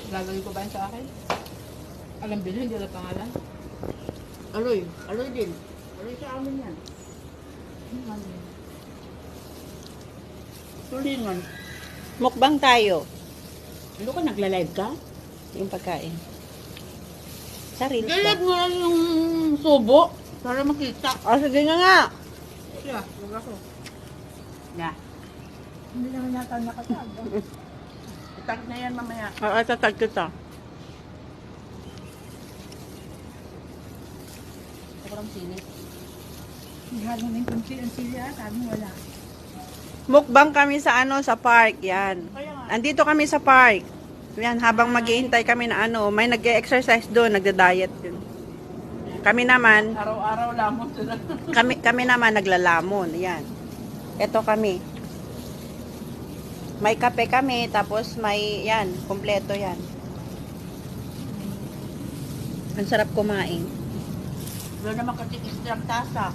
Gagawin ko ba yun sa akin? Alam bilhin, hindi alam pangalan. Aloy. Aloy din. Aloy sa amin yan. Tulingan. Mukbang tayo. Ano ka, nagla-live ka? Yung pagkain. Sa reels ba? Galag mo lang yung subo para makita. Oh, sige na nga. Siya, huwag ako. Yeah. Hindi naman yata nakatag. Tag na yan mamaya. Oo, tatag kita. Ito ko lang sinis. Halo na yung kunti ang sili sabi mo wala. Mukbang kami sa sa park. Yan. Kaya nga. Andito kami sa park. Yan, habang maghihintay kami na may nag-exercise doon, nagda-diet yun. Kami naman, Araw-araw lamon sila. kami naman naglalamon. Yan. Ito kami. May kape kami, tapos may, yan, kompleto yan. Ang sarap kumain. Doon naman katikis ng tasa.